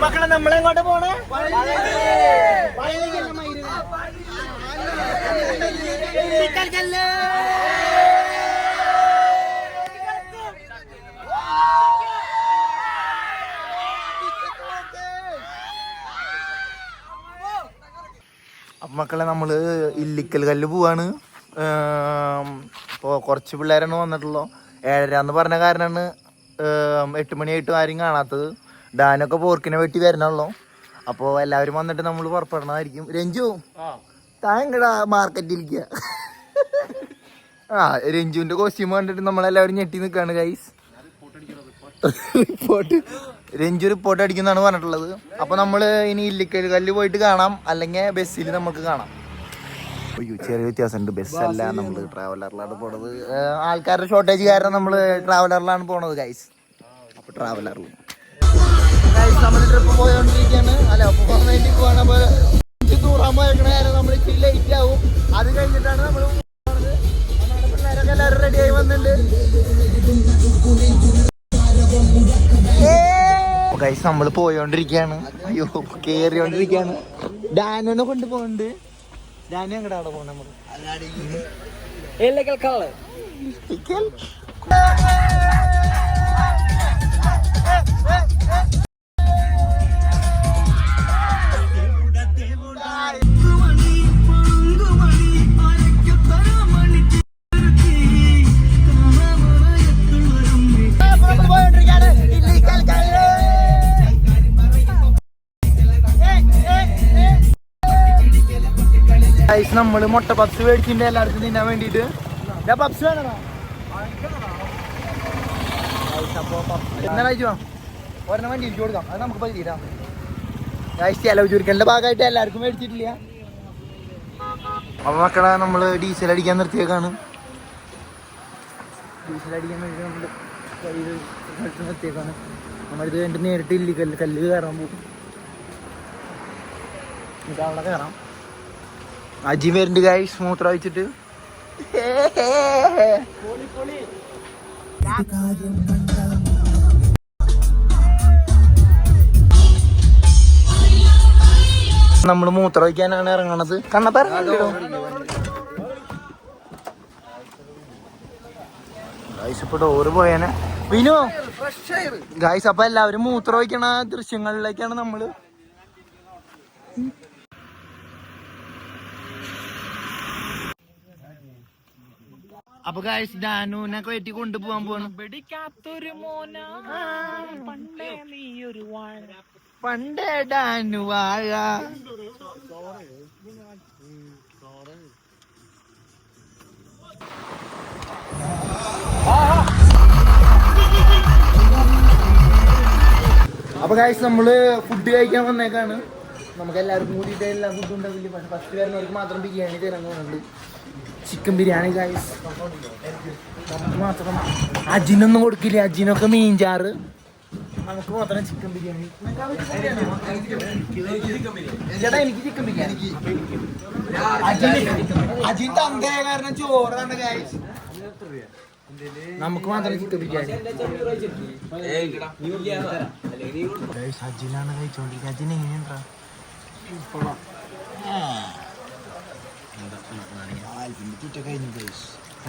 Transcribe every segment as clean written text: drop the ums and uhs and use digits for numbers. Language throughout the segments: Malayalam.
മക്കളെ നമ്മളെങ്ങോട്ട് പോണേ? മക്കളെ നമ്മള് ഇല്ലിക്കൽ കല്ല് പോവാണ്. ഇപ്പോൾ കുറച്ച് പിള്ളേരാണ് വന്നിട്ടുള്ളൂ. 7:30 എന്ന് പറഞ്ഞ കാരണമാണ് 8 മണിയായിട്ടും ആരും കാണാത്തത്. ഡാനൊക്കെ പോർക്കിനെ വെട്ടി വരണുള്ളൂ. അപ്പോൾ എല്ലാവരും വന്നിട്ട് നമ്മൾ പുറപ്പെടണമായിരിക്കും. രഞ്ജു താങ്കടാ മാർക്കറ്റിലിരിക്കുക. രഞ്ജുവിൻ്റെ കോസ്റ്റ്യൂം കണ്ടിട്ട് നമ്മളെല്ലാവരും ഞെട്ടി നിൽക്കുകയാണ് ഗൈസ്. രഞ്ജു റിപ്പോർട്ട് അടിക്കുന്നതാണ് പറഞ്ഞിട്ടുള്ളത്. അപ്പോൾ നമ്മൾ ഇനി ഇല്ലിക്കൽ കല്ല് പോയിട്ട് കാണാം, അല്ലെങ്കിൽ ബസ്സിൽ നമുക്ക് കാണാം. അയ്യോ ചെറിയ വ്യത്യാസമുണ്ട്. ബസ്സല്ല, നമ്മൾ ട്രാവലറിലാണ് പോണത്. ആൾക്കാരുടെ ഷോർട്ടേജ് കാരണം നമ്മൾ ട്രാവലറിലാണ് പോണത് ഗൈസ്. അപ്പോൾ ട്രാവലറിൽ നമ്മൾ ട്രിപ്പ് പോയോണ്ടിരിക്കുകയാണ്. അല്ല പോകാൻ വേണ്ടി പോവാണ്. അപ്പോൾ തൂറാൻ പോയേക്കണ കാര്യം നമ്മൾ ഇച്ചിരി ലേറ്റ് ആവും. അത് കഴിഞ്ഞിട്ടാണ് നമ്മൾ പോണത്. നമ്മുടെ പിള്ളേരൊക്കെ എല്ലാവരും റെഡിയായി വന്നിട്ടുണ്ട്. ഗൈസ് നമ്മൾ പോയോണ്ടിരിക്കുകയാണ്. അയ്യോ കേറിയോണ്ടിരിക്കുകയാണ്. ഡാനുനെ കൊണ്ട് പോകുന്നുണ്ട്. ഡാനു എങ്ങടെ അവിടെ പോകണം? നമ്മൾ നമ്മള് മുട്ട പപ്സ് മേടിച്ചിട്ടുണ്ട് എല്ലാവർക്കും തിന്നാൻ വേണ്ടിട്ട്. പപ്സ് വേണോ? എന്നാ കഴിച്ചോ? ഒരെണ്ണം വേണ്ടി ഇരിച്ചു കൊടുക്കാം. അത് നമുക്ക് പതിരാം. ചെലവ് ചുരുക്കലിന്റെ ഭാഗമായിട്ട് എല്ലാവർക്കും മേടിച്ചിട്ടില്ല. അപ്പൊ മക്കളെ നമ്മള് ഡീസൽ അടിക്കാൻ നിർത്തിയേക്കാണ്. ഡീസൽ അടിക്കാൻ വേണ്ടി നമ്മള് നിർത്തിയേക്കാണ്. നമ്മളിത് വേണ്ടി നേരിട്ട് ഇല്ലിക്കല്ല് കല്ല് കയറാൻ പോകും. അവിടെ കയറാം. അജി വരുന്നുണ്ട് ഗൈസ് മൂത്രം വെച്ചിട്ട്. നമ്മള് മൂത്രം വയ്ക്കാനാണ് ഇറങ്ങണത്. കണ്ണപ്പ ഗൈസ് ഇപ്പൊ ഡോറ് പോയേനെ വിനു ഗൈസ്. അപ്പൊ എല്ലാവരും മൂത്രം വയ്ക്കണ ദൃശ്യങ്ങളിലേക്കാണ് നമ്മള്. അപ്പൊ ഗൈസ് ഡാനുനെ കയറ്റി കൊണ്ടുപോകാൻ പോകണം. പണ്ടേ ഡാനു വാഴ. അപ്പൊ ഗൈസ് നമ്മള് ഫുഡ് കഴിക്കാൻ വന്നേക്കാണ്. നമുക്ക് എല്ലാവർക്കും കൂടിയിട്ട് എല്ലാ ഫുഡും ഉണ്ടാവില്ല. പക്ഷെ ഫസ്റ്റ് വരുന്നവർക്ക് മാത്രം ബിരിയാണി തരാൻ പോകുന്നുണ്ട്. Chicken biryani guys. നമുക്ക് മാത്രം അജിനൊന്നും കൊടുക്കില്ല. അജിനൊക്കെ മീൻചാറ്. നമുക്ക് മാത്രം ചിക്കൻ ബിരിയാണി. ചേട്ടാ എനിക്ക് ചിക്കൻ ബിരിയാണി. അജിൻ തന്തേ കാരണം ചോറാണ് ഗൈസ്. നമുക്ക് മാത്രം ചിക്കൻ ബിരിയാണി. അജിനാണ് കഴിച്ചോണ്ടിരിക്കുക. അജിൻ എങ്ങനെയുണ്ടാ?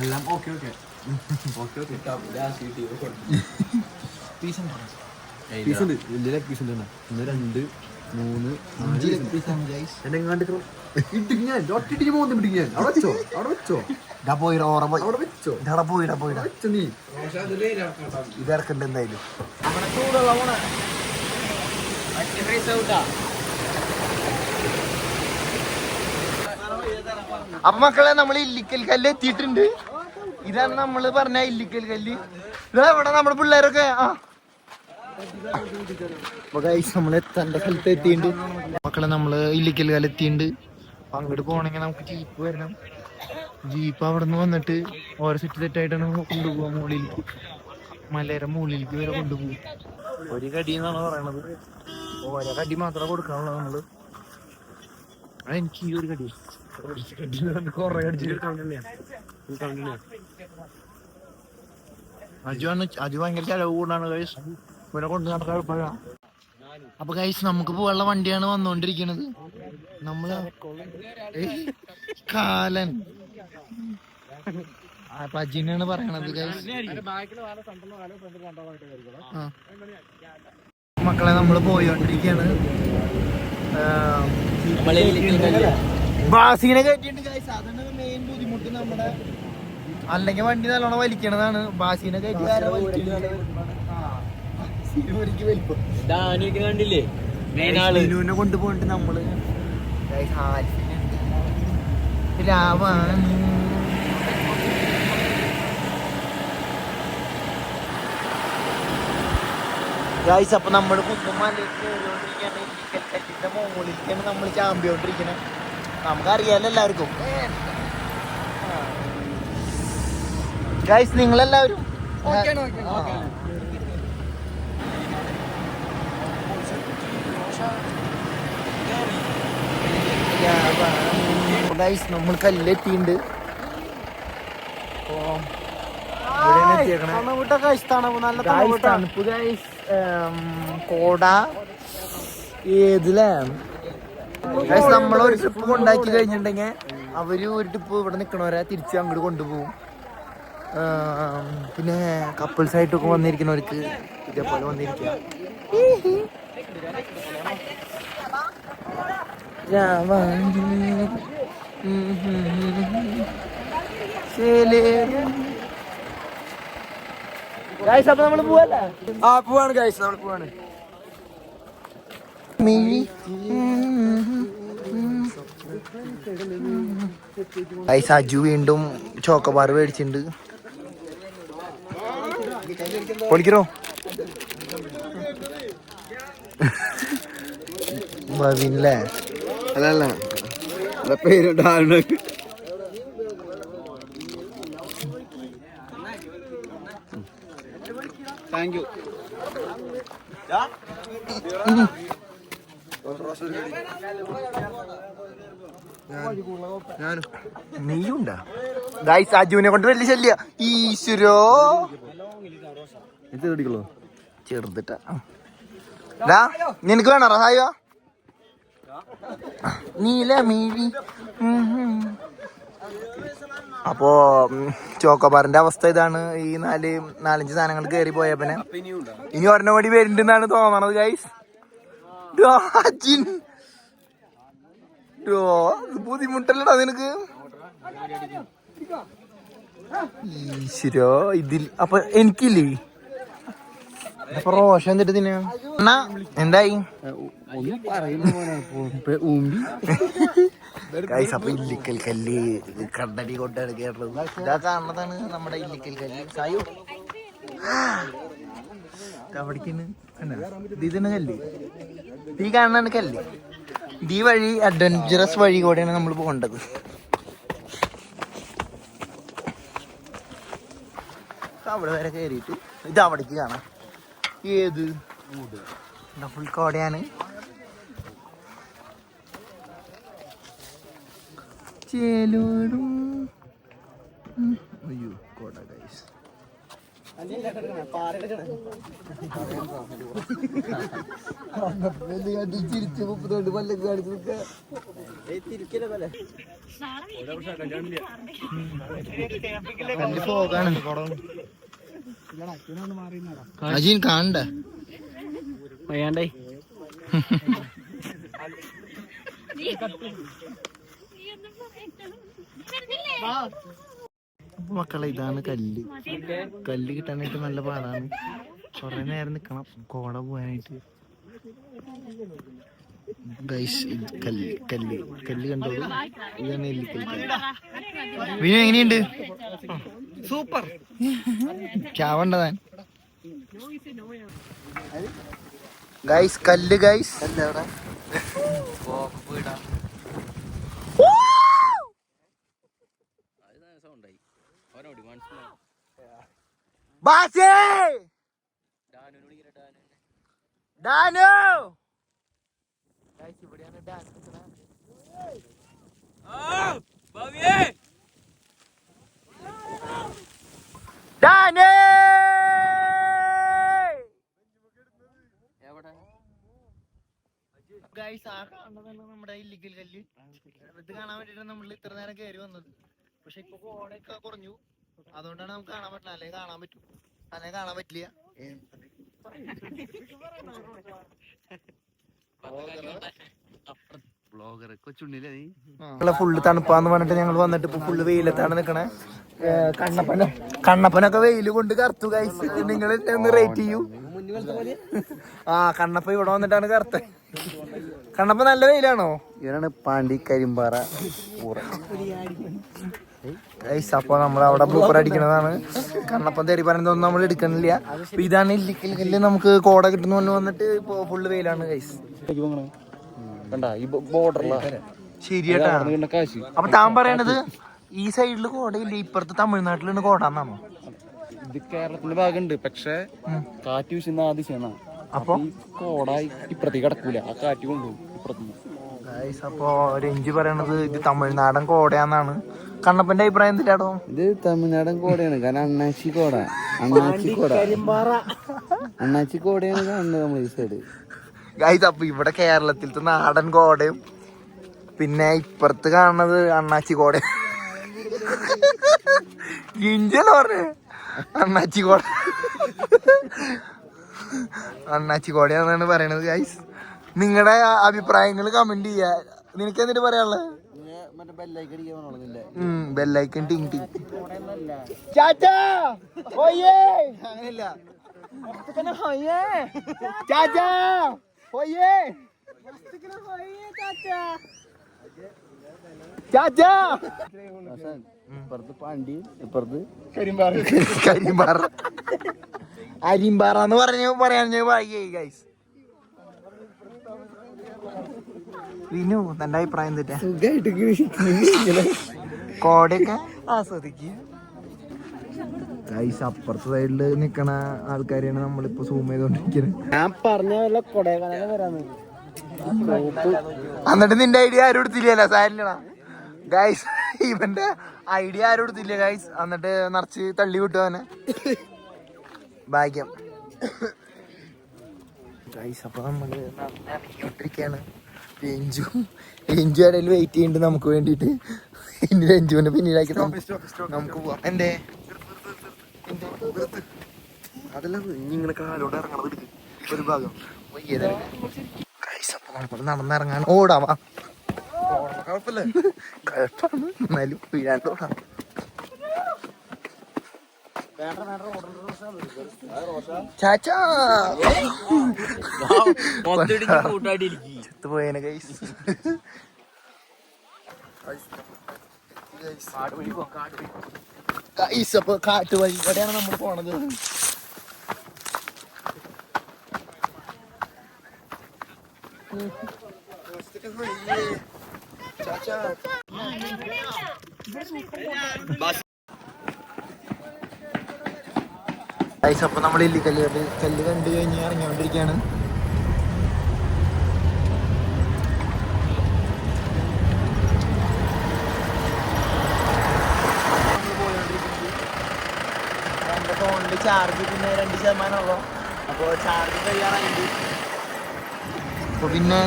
എല്ലാം ഓക്കെ ഓക്കെ പീസുണ്ട്. വലിയ പീസ് ഉണ്ട്. 1 2 3 4 പീസാണ് ഗൈസ്. എന്നെങ്ങാണ്ട് ഞാൻ ഒട്ടിട്ട് പോകുന്നു. ഞാൻ അവിടെ വെച്ചോ, അവിടെ വെച്ചോ. അവിടെ വെച്ചോ, പോയിടാ വെച്ചോ. നീ ഇതെടുക്കണ്ട എന്തായാലും. അപ്പൊ മക്കളെ നമ്മൾ ഇല്ലിക്കൽ കല്ല് എത്തിയിട്ടുണ്ട്. ഇതാണ് നമ്മള് പറഞ്ഞ ഇല്ലിക്കൽ കല്ല്. ഇവിടെ നമ്മുടെ പിള്ളേരൊക്കെ നമ്മള് എത്തേണ്ട സ്ഥലത്ത് എത്തിയിട്ടുണ്ട്. മക്കളെ നമ്മള് ഇല്ലിക്കൽ കല്ല് എത്തിയിട്ടുണ്ട്. അങ്ങോട്ട് പോകണമെങ്കിൽ നമുക്ക് ജീപ്പ് വരണം. ജീപ്പ് അവിടെ നിന്ന് വന്നിട്ട് ഓരോ സെറ്റായിട്ടാണ് കൊണ്ടുപോകാൻ. മുകളിൽ മലയുടെ മുകളിലേക്ക് വരെ കൊണ്ടുപോകും. ഒരു കടി എന്നാണ് പറയണത്. ഓരോ കടി മാത്രമേ കൊടുക്കാനുള്ളൂ നമ്മള്. എനിക്ക് ഈ ഒരു കടി കൊറേ അജു ഭയങ്കര ചെലവ് കൂടാണ്. ഇവരെ കൊണ്ട് നടക്കാൻ എളുപ്പമില്ല. അപ്പൊ ഗൈസ് നമുക്ക് പോകാനുള്ള വണ്ടിയാണ് വന്നോണ്ടിരിക്കണത്. നമ്മള് കാലൻ അജിനാണ് പറയണത് ഗൈസ്. മക്കളെ നമ്മള് പോയോണ്ടിരിക്കാണ്. ബാസിനെ കയറ്റിണ്ട് ഗൈസ്. അതാണ് മെയിൻ ബുദ്ധിമുട്ട് നമ്മുടെ. അല്ലെങ്കിൽ വണ്ടി നല്ലോണം വലിക്കണതാണ്. ബാസിനെ കയറ്റി ില്ലേ കൊണ്ടുപോയിട്ട് നമ്മള് രാവാണ്. ഗൈസ് അപ്പൊ നമ്മള് കുമ്പമലയിലേക്ക് കയറിയോണ്ടിരിക്കാണ്. കല്ലിന്റെ മുകളിലേക്കാണ് നമ്മൾ ചാമ്പിയോണ്ടിരിക്കണേ. നമുക്കറിയാലോ എല്ലാവർക്കും. ഗൈസ് നിങ്ങളെല്ലാവരും ഗൈസ് നമ്മൾ കല്ലെത്തിണ്ട്. തണുപ്പ് ഗൈസ്. കോട ഏതിലാണ് ഗൈസ്. നമ്മളൊരു ട്രിപ്പ് കൊണ്ടാക്കി കഴിഞ്ഞിട്ടുണ്ടെങ്കിൽ അവര് ഒരു ട്രിപ്പ് ഇവിടെ നിക്കണവരെ തിരിച്ച് അങ്ങോട്ട് കൊണ്ടുപോകും. പിന്നെ കപ്പിൾസ് ആയിട്ടൊക്കെ വന്നിരിക്കുന്നവർക്ക് ഇതേപോലെ വന്നിരിക്കുക. ഗൈസ് അപ്പൊ നമ്മള് പോവല്ലേ? പോവാണ് ഗൈസ്, നമ്മള് പോവാണ്. ഗൈസ് അജു വീണ്ടും ചോക്കോബാർ മേടിച്ചിട്ടുണ്ട്. പൊളിക്കറോ ബവിൻല്ലേ? അല്ല പേര് താങ്ക് യു. നീയുണ്ടാ ഗൈസ്? അജുവിനെ കൊണ്ട് വലിയ ശല്യ. ഈശ്വരോ ചെറുതിട്ടാ. നിനക്ക് വേണോ റഹായോ? നീല മീഴി. അപ്പോ ചോക്കോബാറിന്റെ അവസ്ഥ ഇതാണ്. ഈ നാലഞ്ച് സാധനങ്ങൾ കയറി പോയപ്പനെ ഇനി ഒരെണ്ണം കൂടി വരുന്നുണ്ടെന്നാണ് തോന്നണത് ഗൈസ്. ബുദ്ധിമുട്ടല്ലടാ നിനക്ക്? ഈശ്വരോ ഇതിൽ അപ്പൊ എനിക്കില്ലേ? അപ്പൊ റോഷൻ എന്നിട്ട് തിന്നാ എന്തായി ഗൈസ്? അപ്പൊ ഇല്ലിക്കൽ കല്ല് കണ്ടടി കൊണ്ടാണ് കേട്ടത്. ഇതാ കാണുന്നതാണ് നമ്മുടെ ഇല്ലിക്കൽ കല്ല്. സായു അവിടേക്കാണ് ഇത് തന്നെ കല്ല്. ഈ കാണുന്നതാണ് കല്ല്. ഈ വഴി അഡ്വഞ്ചറസ് വഴി കൂടെയാണ് നമ്മൾ പോകേണ്ടത്. അവിടെ വരെ കയറിയിട്ട് ഇത് അവിടേക്ക് കാണാം. ഏത് ഫുൾ കോടയാണ്. ചേലോടും അയ്യോ കോട ഗൈസ്. ചിരിച്ച് 30 പല്ലൊക്കെ കാണിച്ചു പോകാണ്. അജീൻ കാണണ്ട വയ്യാണ്ടേ. മക്കളെ ഇതാണ് കല്ല്. കല്ല് കിട്ടാനായിട്ട് നല്ല പാടാണ്. കുറെ നേരം നിക്കണം കോട പോകാനായിട്ട്. ഗൈസ് കല്ല് കല്ല് കല്ല് കണ്ടോളൂ. ഇതാണ് എല്ലിക്കല്ല്. വിനു എങ്ങനെയുണ്ട്? സൂപ്പർ. ചാവണ്ടതാൻ ഗൈസ്. കല്ല് ഗൈസ്. ബാസേ ഡാനു ഗൈസ് ഇവിടെയാണ് ഡാൻസ് ഡാനേ. ഗൈസ് ആ കാണുന്നതാണ് നമ്മുടെ ഇല്ലിക്കൽ കല്ല്. ഇത് കാണാൻ വേണ്ടിട്ടാണ് നമ്മൾ ഇത്ര നേരം കയറി വന്നത്. പക്ഷെ ഇപ്പൊ കോടയൊക്കെ കുറഞ്ഞു, അതുകൊണ്ടാണ് നമുക്ക് കാണാൻ പറ്റില്ല. അല്ലെങ്കിൽ കാണാൻ പറ്റും, അല്ലെങ്കിൽ കാണാൻ പറ്റില്ല. ഫുള്ള് തണുപ്പാന്ന് പറഞ്ഞിട്ട് ഞങ്ങൾ വന്നിട്ട് ഇപ്പൊ ഫുള്ള് വെയിലത്താണ് നിക്കണേ. കണ്ണപ്പനൊക്കെ വെയില് കൊണ്ട് കറുത്തു ഗൈസ്. നിങ്ങൾ ഒന്ന് റേറ്റ് ചെയ്യൂ. ആ കണ്ണപ്പ ഇവിടെ വന്നിട്ടാണ് കറുത്ത. കണ്ണപ്പ നല്ല വെയിലാണോ? ഇവരാണ് പാണ്ടി കരിമ്പാറ ഗൈസ്. അപ്പൊ നമ്മൾ അവിടെ ബ്ലൂപ്പർ അടിക്കണതാണ്. കണ്ണപ്പൻ തേടി പറയുന്നതൊന്നും നമ്മൾ എടുക്കണില്ല. അപ്പൊ ഇതാണ് ഇല്ലിക്കൽ കല്ല്. നമുക്ക് കോട കിട്ടുന്ന വന്നിട്ട് ഇപ്പൊ ഫുള്ള് വെയിലാണ് ഗൈസ്. ശരിയാട്ടാ. അപ്പൊ താൻ പറയണത് ഈ സൈഡില് കോടയില്ല, ഇപ്പുറത്ത് തമിഴ്നാട്ടിലാണ് കോട എന്നാണോ? ഇത് കേരളത്തിന്റെ ഭാഗമുണ്ട്, പക്ഷെ കാറ്റ് വീശുന്ന ആ ദിശയാണ്. അപ്പൊ കോട ഇപ്പുറത്തേക്ക് കിടക്കൂല, ആ കാറ്റ് കൊണ്ടുപോകും ഇപ്പുറത്തുനിന്ന്. അപ്പൊ രഞ്ജി പറയണത് ഇത് തമിഴ്നാടൻ കോടയാന്നാണ്. കണ്ണപ്പന്റെ അഭിപ്രായം എന്തിനാടോ? ഇത് തമിഴ്നാടൻ കോടയാണ്, കാരണം അണ്ണാച്ചി കോട അണ്ണാച്ചി കോടയാണ് കാണുന്നത് നമ്മൾ ഈ സൈഡ്. ഗൈസ് അപ്പൊ ഇവിടെ കേരളത്തിലത്തെ നാടൻ കോടയും പിന്നെ ഇപ്പുറത്ത് കാണുന്നത് അണ്ണാച്ചി കോട. ജിഞ്ചല പറഞ്ഞേ അണ്ണാച്ചി കോട. അണ്ണാച്ചി കോടയാണെന്നാണ് പറയണത് ഗൈസ്. നിങ്ങളുടെ അഭിപ്രായങ്ങൾ കമന്റ് ചെയ്യാ. നിനക്ക് എന്നിട്ട് പറയാനുള്ളത്? ബെല്ലൈക്കൻ ടിങ് ടിങ്. ചാച്ചാ ഓയേ അങ്ങനെയല്ല, ചാച്ചാ ഓയേ ചാച്ചാ. ഇപ്പുറത്ത് പാണ്ടി, ഇപ്പുറത്ത് കരിമ്പാറ അരിമ്പാറ എന്ന് പറയാൻ ഞാൻ വായിക്കായി ഗൈസ്. വിനു തന്റെ അഭിപ്രായം തെറ്റാ? കോടയൊക്കെ ആസ്വദിക്കുക ഗൈസ്. അപ്പുറത്തെ സൈഡില് നിക്കണ ആൾക്കാരെയാണ് നമ്മളിപ്പോ സൂം ചെയ്തോണ്ടിരിക്കുന്നത്. ഞാൻ പറഞ്ഞ കൊടൈക്കനാല് വരാന്ന്. എന്നിട്ട് നിന്റെ ഐഡിയ ആരും എടുത്തില്ലല്ലോ സാരില്ലടാ ഗൈസ്. ഇവന്റെ ഐഡിയ ആരും എടുത്തില്ല ഗൈസ്. എന്നിട്ട് നിറച്ച് തള്ളി വിട്ടു അവനെ. ഭാഗ്യം ഗൈസ്. അപ്പൊ നമ്മള് ഇറങ്ങിക്കൊണ്ടിരിക്കയാണ്. രഞ്ജു ഇടയിൽ വെയിറ്റ് ചെയ്യുന്നുണ്ട് നമുക്ക് വേണ്ടിട്ട്. ഇനി രഞ്ജുവിനെ പിന്നീടാക്കി നമുക്ക് പോവാം. എന്തേ അതല്ല ഇങ്ങനെ കാലോട്ട് ഇറങ്ങണത് ഒരു ഭാഗം. അപ്പൊ നമുക്ക് നടന്നിറങ്ങാൻ ഓടാവാ. കുഴപ്പമില്ല, കുഴപ്പമാണ് എന്നാലും വീഴാണ്ട് ഓടാം. ചാച്ചാ ചെത്ത് പോയേനെ ഗൈസ്. ഗൈസ് അപ്പൊ കാട്ട് വഴി കൂടെയാണ് നമ്മൾ പോണത്. അപ്പൊ നമ്മൾ ഇല്ലിക്കല്ല് കല്ല് കണ്ടു കഴിഞ്ഞ് ഇറങ്ങിക്കൊണ്ടിരിക്കുകയാണ്. എന്റെ ഫോണില് ചാർജ് പിന്നെ 2% ഉള്ളു. അപ്പൊ ചാർജ് കഴിയാറായിട്ട് അപ്പൊ പിന്നെ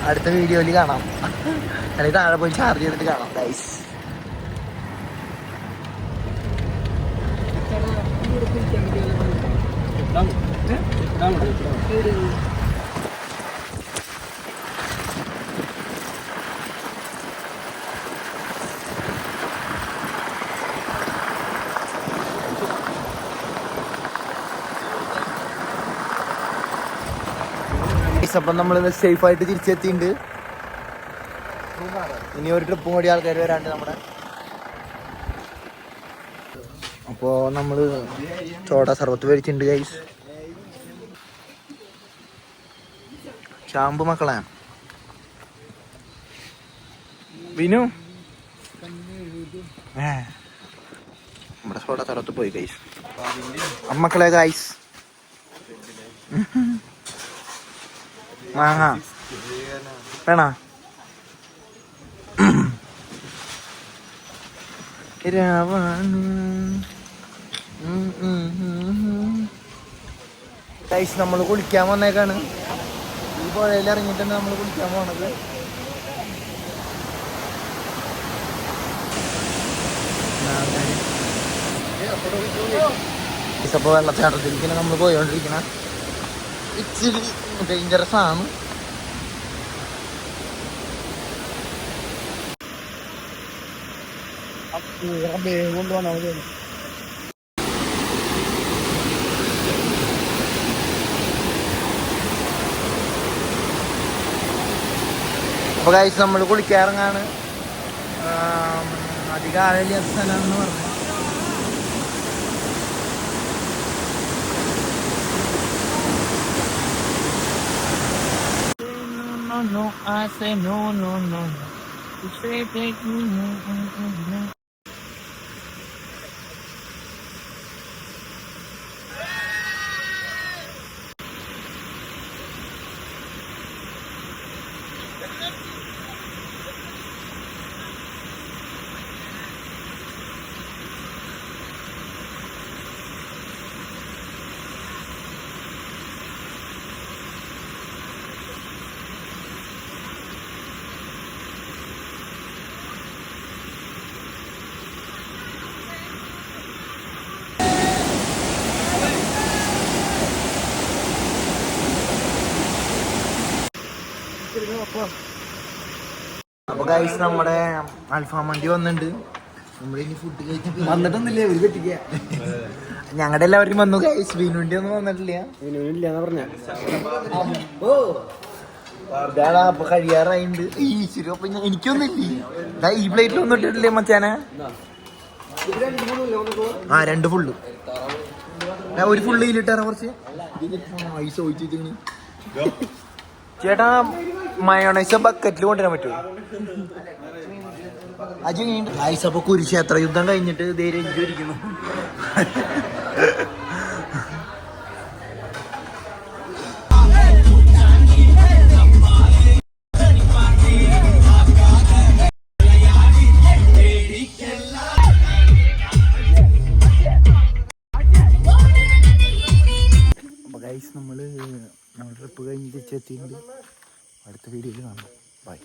അടുത്ത വീഡിയോയിൽ കാണാം. അല്ലെങ്കിൽ താഴെ പോയി ചാർജ് ചെയ്തിട്ട് കാണാം ഗൈസ്. അപ്പം നമ്മൾ സേഫ് ആയിട്ട് തിരിച്ചെത്തിയിട്ടുണ്ട്. ഇനി ഒരു ട്രിപ്പും കൂടി ആൾക്കാർ വരാണ്ട് നമ്മുടെ. അപ്പോ നമ്മള് ചോട സർബത്ത് മേടിച്ചിട്ടുണ്ട് ഗൈസ്. ചാമ്പ് മക്കളെ വിനു നമ്മുടെ ചോട സർബത്ത് പോയി ഗൈസ്. അമ്മക്കളെ ഗൈസ് മാങ്ങ വേണ ഗൈസ് നമ്മൾ കുളിക്കാൻ വന്നേക്കാണ്. ഈ പുഴയിൽ ഇറങ്ങിയിട്ടാണ് നമ്മൾ കുളിക്കാൻ പോണത്. ഇപ്പോൾ വെള്ളച്ചാട്ടത്തിലേക്കാണ് നമ്മൾ പോയോണ്ടിരിക്കണം. ഇച്ചിരി ഡേഞ്ചറസ് ആണ്. അപ്പോൾ ഗൈസ് നമ്മൾ കുളിക്കാറങ്ങാണ്. അധികം ആളില്ലാത്ത സ്ഥലമാണെന്ന് പറഞ്ഞു. No, I say no, no, no. You say take me, no, no, no. അപ്പൊ ഗൈസ് നമ്മുടെ അൽഫാം മന്തി വന്നിട്ടുണ്ട്. നമ്മളിനി ഫുഡ് കഴിച്ചിട്ട് വന്നിട്ടൊന്നുമില്ലേ ഒരു പറ്റിക്ക. ഞങ്ങളുടെ എല്ലാവർക്കും വന്നു ഗൈസ്. വീനുണ്ടി ഒന്നും വന്നിട്ടില്ല. ഇതാണ് അപ്പൊ കഴിയാറായിണ്ട്. ഈശ്വര അപ്പൊ എനിക്കൊന്നും ഇല്ല. ഈ പ്ലേറ്റിൽ ഒന്നും ഇട്ടിട്ടില്ലേ മച്ചാനെ? ആ 2 ഫുള്ള്. ഒരു ഫുള്ള് ഇതിലിട്ടാണ് കുറച്ച് ഐസ് ഒഴിച്ചിട്ട്. ചേട്ടാ മയോണൈസ് ബക്കറ്റിൽ കൊണ്ടുവരാൻ പറ്റുമോ? അജു ഐസ്. അപ്പൊ കുരുക്ഷേത്ര യുദ്ധം കഴിഞ്ഞിട്ട് ധൈര്യം. അപ്പൊ ഗൈസ് നമ്മുടെ ട്രിപ്പ് കഴിഞ്ഞ് തിരിച്ചെത്തിയിട്ടുണ്ട്. അടുത്ത വീഡിയോയിൽ കാണാം. ബൈ.